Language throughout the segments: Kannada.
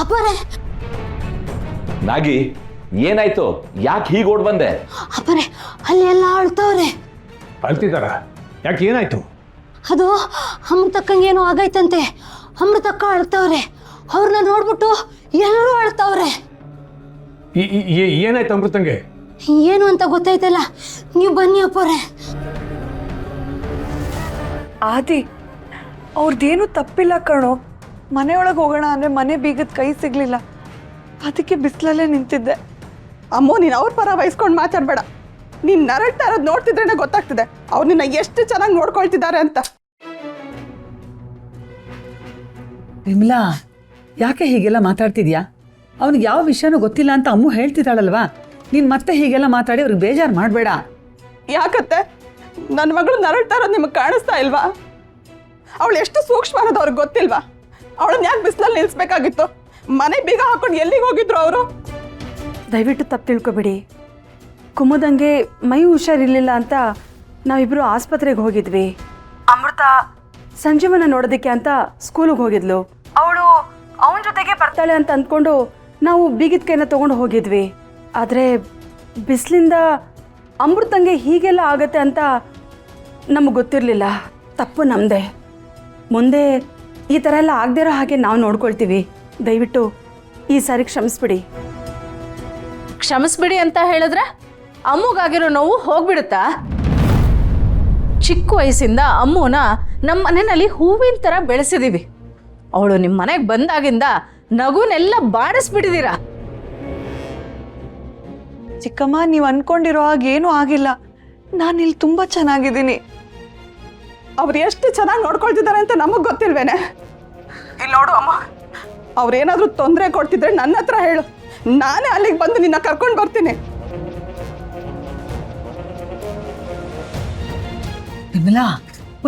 ಅಪ್ಪರೇ ನಾಗಿ ಏನಾಯ್ತು? ಯಾಕೆ ಹೀಗೆ ಓಡ್ ಬಂದೆ? ಅಪ್ಪರೇ ಅಲ್ಲಿ ಎಲ್ಲ ಅಳ್ತವ್ರೆ. ಅಳ್ತಿದ್ದಾರ? ಯಾಕೆ ಏನಾಯ್ತು? ಅದು ಅಮೃತಕ್ಕಂಗೆ ಏನೋ ಆಗೈತಂತೆ. ಅಮೃತಕ್ಕ ಅಳ್ತವ್ರೆ. ಅವ್ರನ್ನ ನೋಡ್ಬಿಟ್ಟು ಎಲ್ಲರೂ ಅಳ್ತವ್ರೆ. ಏನಾಯ್ತು ಅಮೃತಂಗೆ? ಏನು ಅಂತ ಗೊತ್ತಾಯ್ತಲ್ಲ, ನೀವು ಬನ್ನಿ ಅಪ್ಪರೇ. ಆದಿ, ಅವ್ರದ್ದೇನು ತಪ್ಪಿಲ್ಲ ಕಣೋ. ಮನೆಯೊಳಗೆ ಹೋಗೋಣ ಅಂದರೆ ಮನೆ ಬೀಗದ ಕೈ ಸಿಗಲಿಲ್ಲ, ಅದಕ್ಕೆ ಬಿಸಿಲಲ್ಲೇ ನಿಂತಿದ್ದೆ. ಅಮ್ಮೋ, ನೀನು ಅವ್ರ ಪರ ವಹಿಸ್ಕೊಂಡು ಮಾತಾಡಬೇಡ. ನೀನು ನರಳ್ತಾ ಇರೋದು ನೋಡ್ತಿದ್ರೇನೆ ಗೊತ್ತಾಗ್ತಿದೆ ಅವ್ರು ನಿನ್ನ ಎಷ್ಟು ಚೆನ್ನಾಗಿ ನೋಡ್ಕೊಳ್ತಿದ್ದಾರೆ ಅಂತ. ವಿಮಲಾ, ಯಾಕೆ ಹೀಗೆಲ್ಲ ಮಾತಾಡ್ತಿದ್ಯಾ? ಅವನಿಗೆ ಯಾವ ವಿಷಯನೂ ಗೊತ್ತಿಲ್ಲ ಅಂತ ಅಮ್ಮು ಹೇಳ್ತಿದ್ದಾಳಲ್ವಾ? ನೀನು ಮತ್ತೆ ಹೀಗೆಲ್ಲ ಮಾತಾಡಿ ಅವ್ರಿಗೆ ಬೇಜಾರು ಮಾಡಬೇಡ. ಯಾಕತ್ತೆ? ನನ್ನ ಮಗಳು ನರಳ್ತಾ ಇರೋದು ನಿಮಗೆ ಕಾಣಿಸ್ತಾ ಇಲ್ವಾ? ಅವಳು ಎಷ್ಟು ಸೂಕ್ಷ್ಮ ಅನ್ನೋದು ಅವ್ರಿಗೆ ಗೊತ್ತಿಲ್ವಾ? ಅವಳನ್ನ ಯಾಕೆ ಬಿಸಿಲಲ್ಲಿ ನಿಲ್ಲಿಸ್ಬೇಕಾಗಿತ್ತು? ಮನೆ ಬೀಗ ಹಾಕೊಂಡು ಎಲ್ಲಿಗೆ ಹೋಗಿದ್ರು ಅವರು? ದಯವಿಟ್ಟು ತಪ್ಪು ತಿಳ್ಕೊಬೇಡಿ. ಕುಮುದಂಗೆ ಮೈ ಹುಷಾರಿರ್ಲಿಲ್ಲ ಅಂತ ನಾವಿಬ್ಬರು ಆಸ್ಪತ್ರೆಗೆ ಹೋಗಿದ್ವಿ. ಅಮೃತ ಸಂಜೀವನ ನೋಡೋದಕ್ಕೆ ಅಂತ ಸ್ಕೂಲಿಗೆ ಹೋಗಿದ್ಲು. ಅವಳು ಅವನ ಜೊತೆಗೆ ಬರ್ತಾಳೆ ಅಂತ ಅಂದ್ಕೊಂಡು ನಾವು ಬೀಗಿದ ಕೈನ ತೊಗೊಂಡು ಹೋಗಿದ್ವಿ. ಆದರೆ ಬಿಸಿಲಿಂದ ಅಮೃತಂಗೆ ಹೀಗೆಲ್ಲ ಆಗತ್ತೆ ಅಂತ ನಮಗೆ ಗೊತ್ತಿರಲಿಲ್ಲ. ತಪ್ಪು ನಮ್ಮದೇ. ಮುಂದೆ ಈ ಥರ ಎಲ್ಲ ಆಗದೇ ಇರೋ ಹಾಗೆ ನಾವು ನೋಡ್ಕೊಳ್ತೀವಿ. ದಯವಿಟ್ಟು ಈ ಸಾರಿ ಕ್ಷಮಿಸ್ಬಿಡಿ. ಕ್ಷಮಿಸ್ಬಿಡಿ ಅಂತ ಹೇಳಿದ್ರೆ ಅಮ್ಮಗಾಗಿರೋ ನೋವು ಹೋಗ್ಬಿಡುತ್ತಾ? ಚಿಕ್ಕ ವಯಸ್ಸಿಂದ ಅಮ್ಮನ ನಮ್ಮ ಮನೆಯಲ್ಲಿ ಹೂವಿನ ಥರ ಬೆಳೆಸಿದೀವಿ. ಅವಳು ನಿಮ್ಮ ಮನೆಗೆ ಬಂದಾಗಿಂದ ನಗುನೆಲ್ಲ ಬಾಡಿಸ್ಬಿಟ್ಟಿದ್ದೀರಾ. ಚಿಕ್ಕಮ್ಮ, ನೀವು ಅನ್ಕೊಂಡಿರೋ ಹಾಗೆ ಏನೂ ಆಗಿಲ್ಲ. ನಾನಿಲ್ಲಿ ತುಂಬ ಚೆನ್ನಾಗಿದ್ದೀನಿ. ಅವ್ರು ಎಷ್ಟು ಚೆನ್ನಾಗಿ ನೋಡ್ಕೊಳ್ತಿದ್ದಾರೆ ಅಂತ ನಮಗೆ ಗೊತ್ತಿಲ್ವೇನೆ? ಇಲ್ಲಿ ನೋಡು ಅಮ್ಮ, ಅವ್ರೇನಾದರೂ ತೊಂದರೆ ಕೊಡ್ತಿದ್ರೆ ನನ್ನ ಹತ್ರ ಹೇಳು. ನಾನೇ ಅಲ್ಲಿಗೆ ಬಂದು ನಿನ್ನ ಕರ್ಕೊಂಡು ಬರ್ತೀನಿ. ವಿಮಲಾ,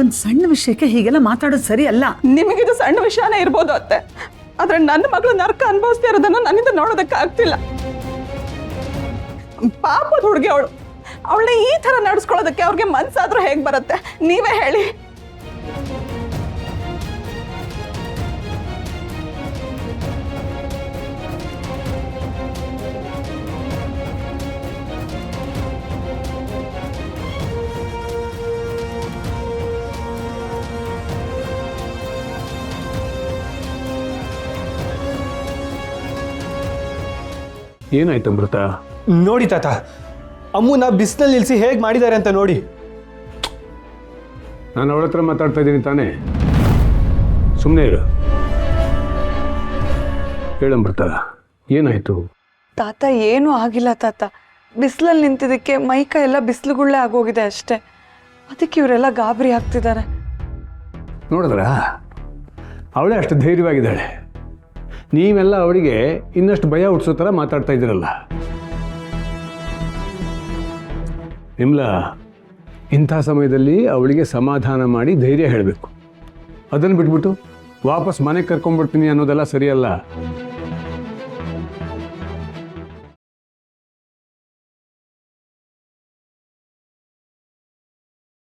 ಒಂದು ಸಣ್ಣ ವಿಷಯಕ್ಕೆ ಹೀಗೆಲ್ಲ ಮಾತಾಡೋದು ಸರಿ ಅಲ್ಲ. ನಿಮಗಿದು ಸಣ್ಣ ವಿಷಯನೇ ಇರ್ಬೋದು ಅತ್ತೆ, ಆದ್ರೆ ನನ್ನ ಮಗಳು ನರಕ ಅನುಭವಿಸ್ತಾ ಇರೋದನ್ನು ನನ್ನಿಂದ ನೋಡೋದಕ್ಕೆ ಆಗ್ತಿಲ್ಲ. ಪಾಪದ ಹುಡುಗಿ ಅವಳು. ಅವಳನ್ನ ಈ ಥರ ನಡೆಸ್ಕೊಳ್ಳೋದಕ್ಕೆ ಅವ್ರಿಗೆ ಮನ್ಸಾದ್ರೂ ಹೇಗೆ ಬರುತ್ತೆ? ನೀವೇ ಹೇಳಿ. ಏನಾಯ್ತು ಅಮೃತ? ನೋಡಿ ತಾತ, ಅಮ್ಮನ ಬಿಸಿಲಲ್ಲಿ ನಿಲ್ಲಿಸಿ ಹೇಗೆ ಮಾಡಿದ್ದಾರೆ ಅಂತ ನೋಡಿ. ನಾನು ಅವಳ ಹತ್ರ ಮಾತಾಡ್ತಾ ಇದ್ದೀನಿ ತಾನೇ, ಸುಮ್ಮನೆ ಇರು. ಹೇಳಂಬೃತ, ಏನಾಯ್ತು? ತಾತ, ಏನೂ ಆಗಿಲ್ಲ ತಾತ. ಬಿಸಿಲಲ್ಲಿ ನಿಂತಿದ್ದಕ್ಕೆ ಮೈಕೈ ಎಲ್ಲ ಬಿಸಿಲುಗುಳ್ಳೆ ಆಗೋಗಿದೆ ಅಷ್ಟೇ. ಅದಕ್ಕೆ ಇವರೆಲ್ಲ ಗಾಬರಿ ಆಗ್ತಿದ್ದಾರೆ. ನೋಡಿದ್ರ, ಅವಳೇ ಅಷ್ಟು ಧೈರ್ಯವಾಗಿದ್ದಾಳೆ. ನೀವೆಲ್ಲ ಅವಳಿಗೆ ಇನ್ನಷ್ಟು ಭಯ ಹುಟ್ಟಿಸೋ ಥರ ಮಾತಾಡ್ತಾ ಇದ್ದೀರಲ್ಲ. ವಿಮಲಾ, ಇಂಥ ಸಮಯದಲ್ಲಿ ಅವಳಿಗೆ ಸಮಾಧಾನ ಮಾಡಿ ಧೈರ್ಯ ಹೇಳಬೇಕು. ಅದನ್ನು ಬಿಟ್ಬಿಟ್ಟು ವಾಪಸ್ ಮನೆಗೆ ಕರ್ಕೊಂಡ್ಬಿಡ್ತೀನಿ ಅನ್ನೋದೆಲ್ಲ ಸರಿಯಲ್ಲ.